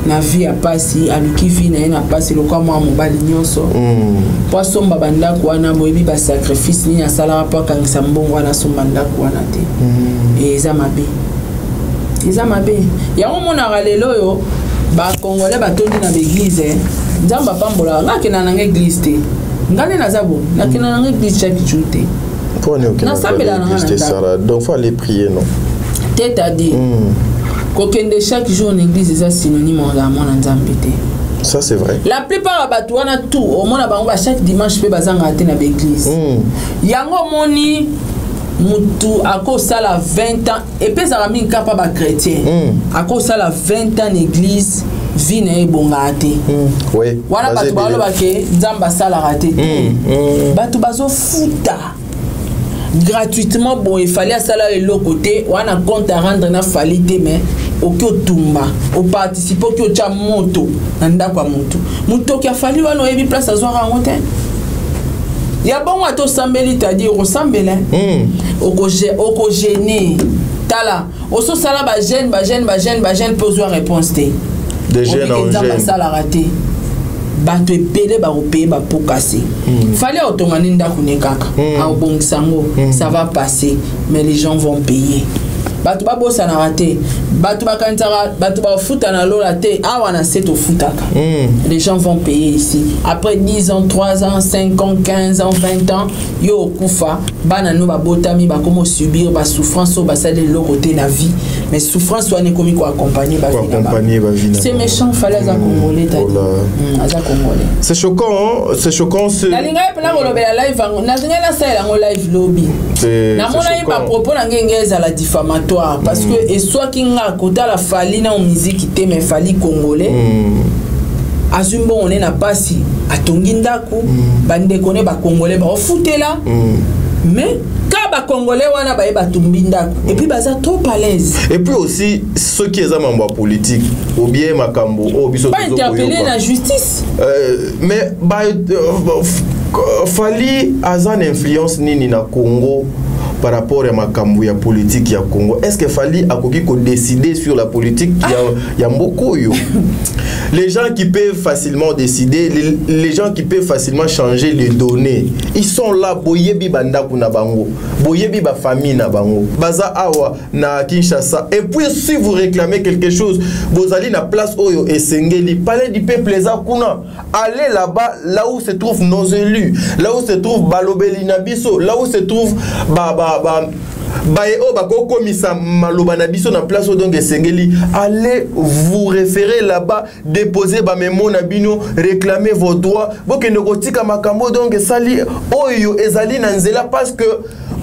na vie ya pasi aluki vie na ye na pasi lokwa mwa mobali nyonso po asomba bandako wana boyebi basacrifice nini asalaka po akangisa mbongo wana asomba ndako wana te eza mabe yango monaka lelo oyo bakongolais batondi na baeglise nzambe apambolaka nga akenda nanga église te nga nde naza bo nakenda nanga église chaque jour te nasambela nanga na ndako donc faut aller prier non c'est-à-dire kokende chaque jour na église eza synonyme ozala mwana nzambe te ça c'est vrai la plupart ya bato wana tout omona bango ba chaque dimanche mpe bazangaka te na baeglise yango omoni mutu akosala 20 ans epezaka mingi kapa bachrétien akosala 20 ans na église vie na ye ebongaka te wana bato balobake nzambe asalaka te bato bazofuta gratuitement bon efali asala eloko te wana compte à rendre na fali te mais oki otumba oparticipe oki otya moto na ndako ya moto oki afali wana oyebi place azwaka yango te ya bongo ata osambeli tadi okosambela okogene tala ososala bagene mpe ozwa réponse te nzambe asalaka te bato ebele bakopeye bapokase fallait otonga nini ndako ne kaka aobongisa yango ça va passer mais les gens vont payer bato babosanaka te bato bakanisaka bato bafuta na lola te awa na se tofutaka les gens vont payer ici après 10 ans 3 ans 5 ans 15 ans 20 ans yo okufa bana no babotami bakomo subir basouffrance oyo basali eloko te na vie mais souffrance wana ekomi koaccompagner bavie c'est méchant fallait aza congolais aza congolais c'est choquant nalingai mpena kolobela live yango nalingai nasalela yango live lobby namona ye bapropos na ngenge ezala diffamatoire parce que eswaki nga kotala fali na miziki te mais fali congolais azwi mbongo ne na pasi atongi ndako bandeko ne bacongolais baofutela mais ka bacongolais wana baye batumbi ndako et puis baza trop à l'aise et puis aussi ceux qui eza mambo ya politique ou bien makambo o biso pas interpellé na justice mais fali aza na influence nini na Congo par rapport à makambo ya politique ya Congo est-ce que fali akoki ko décider sur la politique ya mboko yo les gens qui peuvent facilement décider les gens qui peuvent facilement changer les données ils sont là boyebi bandako na bango boyebi ba famille na bango baza awa na Kinshasa et puis si vous réclamez quelque chose bozali na place oyo esengeli palais du peuple eza kuna allez là-bas là où se trouvent nos élus là où se trouve balobeli na biso là où se trouve komisa maloba na biso na place donc esengeli allez vous référer là-bas déposer ba memo na bino réclamer vos droits bokende kotika makambo donc sali oyo ezali na nzela parce que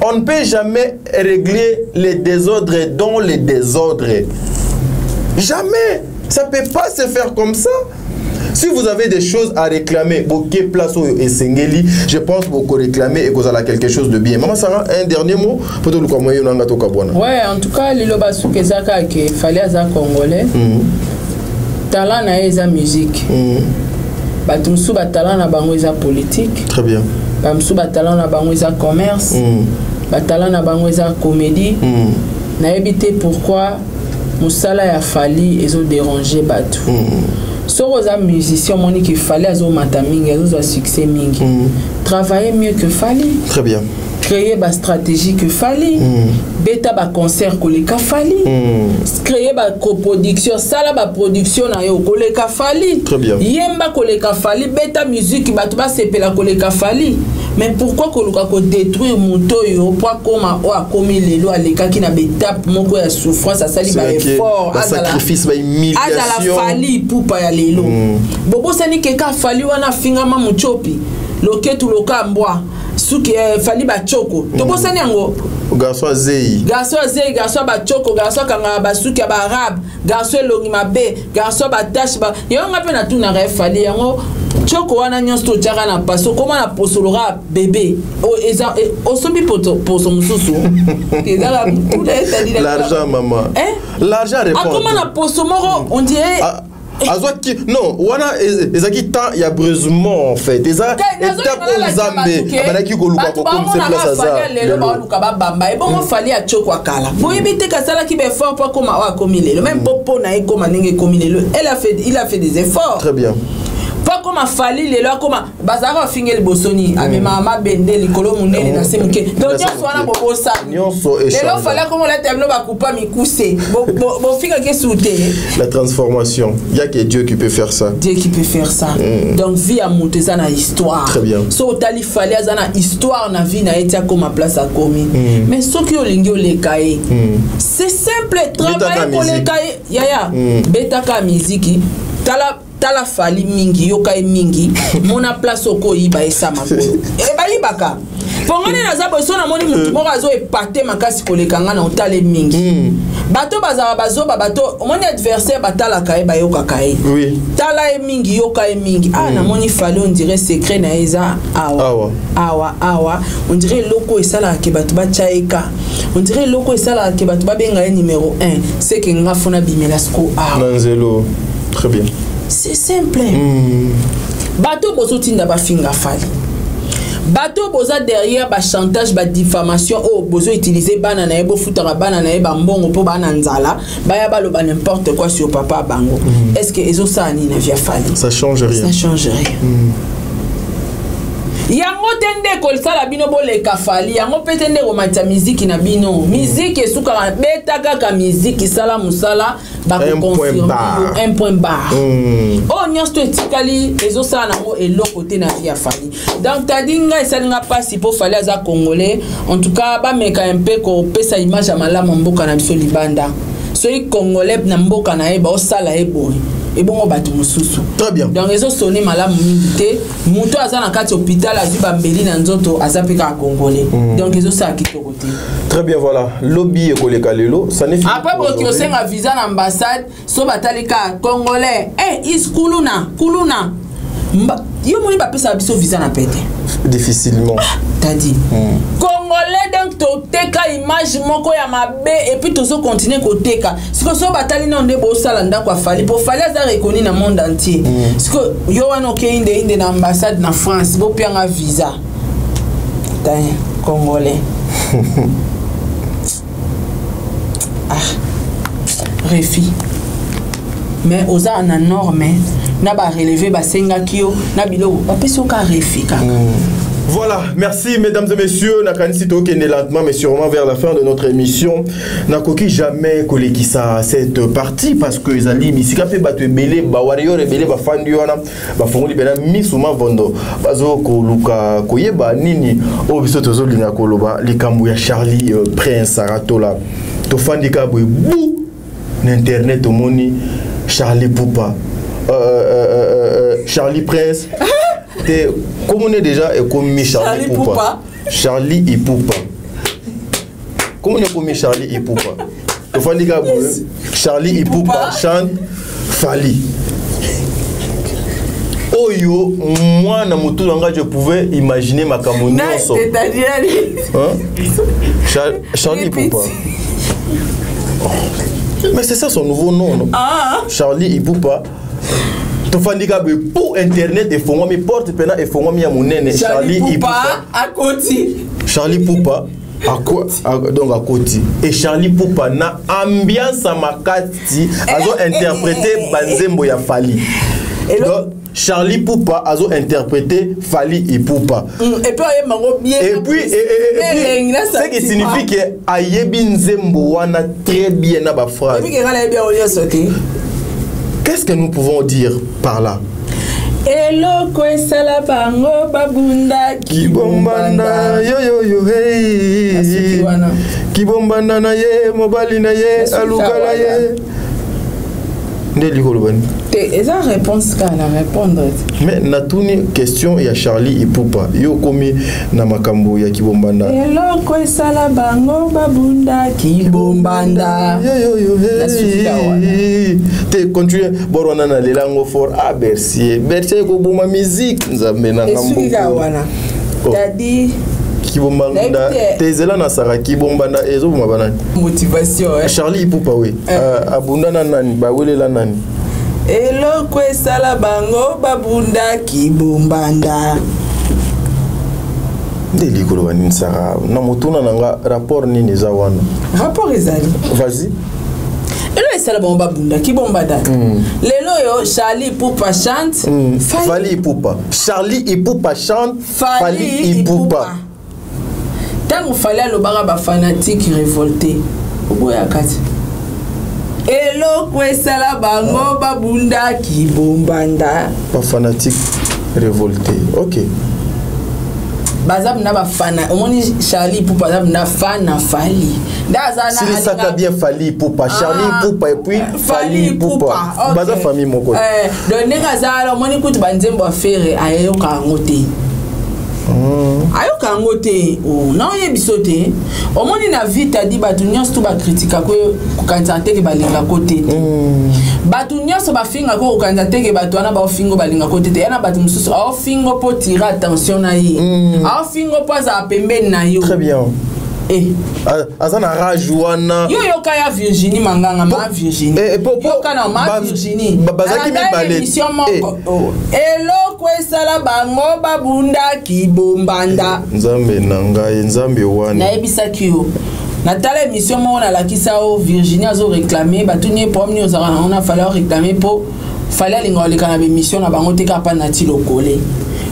On ne peut jamais régler les désordres dans les désordres. Jamais. Ça ne peut pas se faire comme ça. Si vous avez des choses à réclamer, je pense que vous réclamez et que vous avez quelque chose de bien. Maman Sarah, un dernier mot pour tout le monde. Ouais, en tout cas, il fallait être congolais. Talent na musique. Batumsu talent na bango eza politique. Très bien. Batumsu talent na bango eza commerce. Talent na bango eza comédie. Na éviter pourquoi musala ya fali ezo déranger batu. So aux musiciens moni qu'il fallait azo matamingi azo succès mingi. Travailler mieux que fali. Très bien. Créer ba stratégie que fali. Beta ba concert koleka fali. Créer ba coproduction, sala ba production na yo koleka fali. Très bien. Yemba koleka fali, beta musique ba to ba sepela koleka fali. Mais pourquoi koluka ko détruire moto yo pour koma o akomi lelo aleka ki na betap moko ya souffrance asali ba effort, sacrifice ba humiliation. Azala fali pupa ya lelo. Bobo sani keka fali wana finga ma muchopi. Loketu loka mbwa. Suki fali ba choko. Tobo sani yango garçon zei garçon ba choko garçon kanga ba suki ba arabe garçon longi mabe garçon ba tache ba yo ngape na tuna re fali yango choko wana nyonso tjaka na paso comment na posolora bébé o sobi pour son mususu l'argent maman l'argent répond comment na poso moko on dirait non, wana ezaki temps ya brusquement en fait. Eza étape Nzambe abanaki koluka ko comme c'est place ça. Lelo ba luka ba bamba e bon fali a choko akala. Bo yebite kasala ki be fort pour comme wa komi lelo. Même popo na e comme ndenge komi lelo. Il a fait des efforts. Très bien. Pas comme fali lelo comme bazara fingel bosoni amema ma bende likolo munene na semuke. Donc nyonso wana bobo sa. Nyonso échange. Lelo fala comme la tableau ba coupa mi kousé. Bo finga ke souté. La transformation. Il y a que Dieu qui peut faire ça. Dieu qui peut faire ça. Donc vie à monter ça na histoire. Très bien. So tali fali za na histoire na vie na etia comme place à komi. Mais ce qui olingi olekaye. C'est simple travailler pour lekaye. Yaya. Betaka musique. Tala fali mingi yokai mingi mona place oko iba esa makolo e ba ibaka pongane na zabo so na moni mutu moko azo epate makasi kolekanga na otale mingi bato bazaba bazoba bato moni adversaire batala kai ba yoka kai oui tala e mingi yokai mingi na moni fali on dirait secret na eza awa on dirait loko esala ke bato ba chaika on dirait loko esala ke bato ba benga numéro 1 c'est que nga fona bimelasko nanzelo très bien. C'est simple. Bateau bozo tinda ba finga fali. Bateau boza derrière ba chantage ba diffamation bozo utiliser banana e bo futara banana e ba mbongo po bananzala ba ya ba lo ba n'importe quoi sur papa bango. Est-ce que ezo sa ni na via fali? Ça change rien. Ça change rien. Yango tende kolsala bino boleka fali yango petende romata musique na bino musique esuka beta kaka musique sala musala ba confirmer un point barre nyonso etikali ezosala nango eloko te na via fali donc tadinga esalinga pasi po fali aza congolais en tout cas ba meka un peu ko pesa image ya malamu mboka na biso libanda soki congolais na mboka na ye ba osala eboy et bon bato mususu. Très bien. Donc les autres sonné malamu mingi muto aza na kati hôpital azuba mbeli na nzoto azapeka congolais. Donc les autres ça qui côté. Très bien voilà. Lobby ekoleka lelo, ça n'est fini. Après pour que senga visa na ambassade, so batalika congolais. Is kuluna. Yo moni ba pesa biso visa na pete. Difficilement. T'as dit. Congolais donc toteka image moko ya mabe et puis tozo continuer koteka. Siko so batali na nde bo sala ndako afali pour fali za reconnu na monde entier. Siko yo wana ke inde na ambassade na France bo pianga visa. T'as congolais. Refi. Mais oza en norme na ba relever ba senga kio na biloko ba peso ka refi kaka. Voilà, merci mesdames et messieurs. Nakanisi tokende lentement mais sûrement vers la fin de notre émission. Nakoki jamais koleki ça cette partie parce que ezali misika pe bato ebele ba warrior ebele ba fandi wana ba fongoli bena misuma vondo bazo ko luka koyeba nini o biso tozo linga koloba likambu ya Charlie Prince Saratola to fandi ka boy bou na internet omoni Charlie Poupa Charlie Prince comme on est déjà et comme Charlie Poupa. Charlie et Poupa. comment on est comme Charlie Ipupa? Charlie Ipupa chante Fali. Oyo, moi, dans mon tour je pouvais imaginer ma camonio. Charlie Ipupa. Mais c'est ça son nouveau nom, non? Charlie Ipupa. Pour internet, il faut que porte et faut que Charlie Ipupa à côté. Charlie Ipupa donc à côté. Et Charlie Ipupa na ambiance à makati azo interprété Banzembo ya Fali. Donc Charlie Ipupa azo interprété Fali Ipupa. Et puis ce qui signifie que ayebi Nzembo wana très bien na ba phrase. Qu'est-ce que nous pouvons dire par là? Eloko esala bango babunda kibombanda yo yo yo hey kibombanda na ye mobali na ye alukala ye ndeli kolobani te eza réponse ka na répondre. Mais natuni question ya Charlie Ipupa yo komi na makambo ya kibombanda eloko esala bango babunda kibombanda yo yo yo hey te continue borona na lelango for a Bercier ko boma musique nzambe na ngambo wana tadi kibombanda tezela na sara kibombanda ezo boma banani motivation Charlie Ipupa oui abunda na nani bawelela nani eloko esala bango babunda kibombanda ndeli kolobani sara na motuna nanga rapport nini za wana rapport ezali vas-y. Elo esala bango babunda kibombanda lelo yo Charlie Ipupa chante Fali Ipupa. Charlie Ipupa chante Fali Ipupa. Tango Fali alobaka ba fanatique révolté oboya kati eloko esala bango babunda kibombanda Ba fanatique révolté. OK. Bazab na ba fana omoni Charlie Ipupa bazab na fana Fali ndazana si ça t'a bien Fali Ipupa Charlie Ipupa et puis Fali Ipupa baza famille moko donc nega zala omoni kutu banzembo affaire ayoka ngote ayoka ngote na yebisote omoni na vite di batu nyonso to ba critique ko kanzate ke balinga kote batu nyonso ba finga ko kanzate ke batu ana ba fingo balinga kote te yana batu mususu a fingo po tirer attention na ye a fingo po za pembeni na yo. Très bien. Azana rajuana yo kaya Virginie Manganga ma Virginie yo kana ma Virginie bazaki mi balé eloko esala bango babunda kibombanda nzambe nanga nzambe wana na ebisaki yo natala émission mo na lakisa o Virginie azo réclamer batuni pomni ozara on a fallu réclamer pour fallait linga oleka na émission na bango te ka pa na ti lokole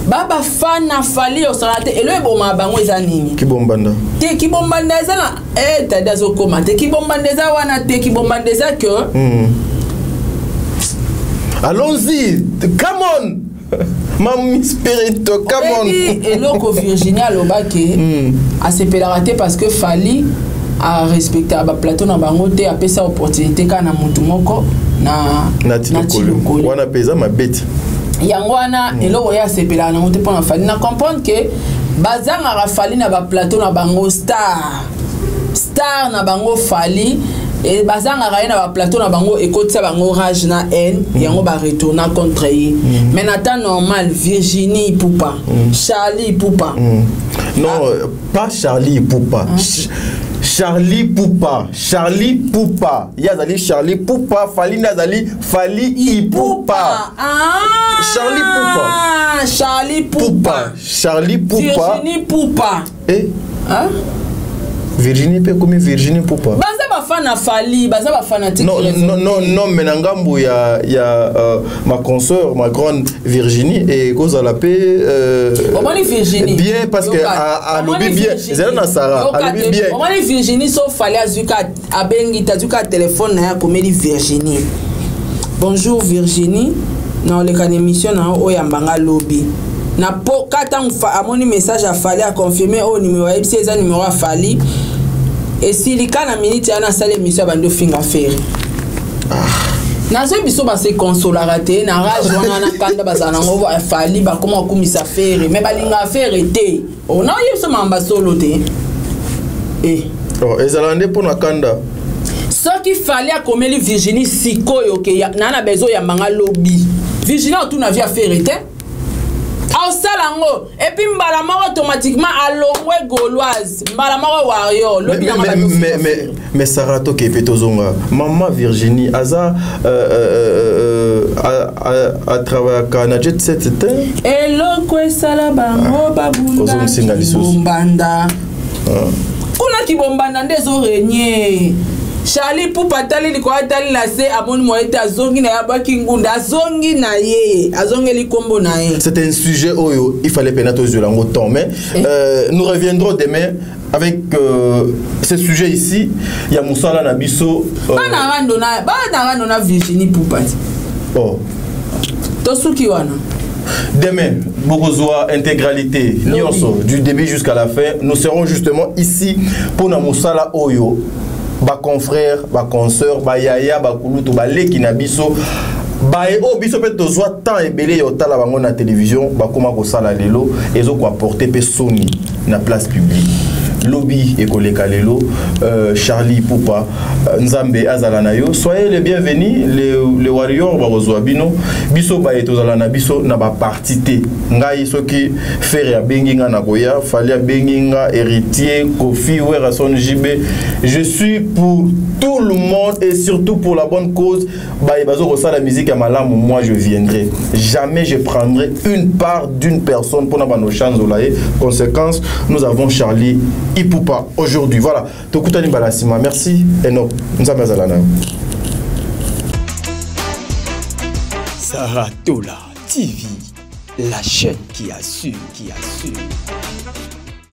baba fana Fali osarate elo eboma bango eza nini kibombanda te kibombanda eza na tada zo koma te kibombanda eza wana te kibombanda eza que allons-y come on Mami spirito come on eloko Virginie alobake asepelaka te parce que Fali a respecté ba plateau na bango te apesa opportunité kana mutu moko na tilokolo wana pesa mabeti yango wana eloko ya sepela na mote pona Fali na comprendre que bazanga Fali na ba plateau na bango star na bango Fali et bazanga na ba plateau na bango ekotisa bango rage na haine yango ba retourner contre yi mais nata normal Virginie Ipupa Charlie Ipupa non pas Charlie Ipupa Charlie Ipupa yazali Charlie Ipupa Fali nazali Fali Ipupa Charlie Ipupa Virginie Ipupa Virginie pe comme Virginie Ipupa baza ba fana Fali baza ba fanatique non mais nangambo ya ma consoeur ma grande Virginie et cause à la paix Virginie bien parce que à lobby bien c'est na Sarah à lobby bien on Virginie sauf Fali azuka abengi tazuka téléphone na ya comédie Virginie bonjour Virginie na le kan émission na o yambanga lobby na po kata amoni message à Fali a confirmer au numéro ebisi eza numéro à Fali et si li kana minute ana sala émission bando finga faire na zo biso ba se consoler te na rage wana na kanda bazana ngo Fali ba comment kumisa faire mais balinga faire te on a yeso mamba solo te Oh, ezalande pour nakanda. Ce qu'il fallait à comme Virginie Sikoyo que nana bezo ya manga lobby. Virginie tout na vie à faire été. Au salango et puis mbalama automatiquement à l'omwe gauloise, mbalama warrior, lobby mais Sarah to ke petozonga. Maman Virginie Aza a travaillé à Jet Set c'était. Hello kwe sala bango babunda. Bombanda. Kuna ki bombanda ndezo renye. Charlie pour patali liko atali la se amoni moete azongi na yabaki ngunda azongi na ye azongi likombo na ye. C'est un sujet oyo il fallait pénétrer sur l'angle temps mais nous reviendrons demain avec ce sujet ici il y a Moussala Nabiso bana rando na Virginie Poupati. Oh Tosuki wana. Demain, Bogozoa, intégralité, Nyonso, du début jusqu'à la fin, nous serons justement ici pour Namoussala Oyo. Ba confrère, ba consoeur, ba yaya, ba kulutu, ba leki na biso. Ba e o biso peut tozoa tant ebele yo tala bango na télévision, ba koma ko sala lelo, ezo ko apporter pe soni na place publique. Lobby et koleka lelo, Charlie Poupa, Nzambe Azalanayo, soyez les bienvenus, les warriors barozoa bino, biso ba etozalana biso na ba partité. Ngai soki faire ya benginga na goya, fallait ya benginga héritier, Kofi Werason JB. Je suis pour tout le monde et surtout pour la bonne cause. Ba bazo kosa la musique à malamu, moi je viendrai. Jamais je prendrai une part d'une personne pour na nos chances olaye. Conséquence, nous avons Charlie Ipoupa aujourd'hui. Voilà. Tokutani Balasima. Merci. Et non. Nzambe Azalana. Saratola TV, la chaîne qui assure, qui assure.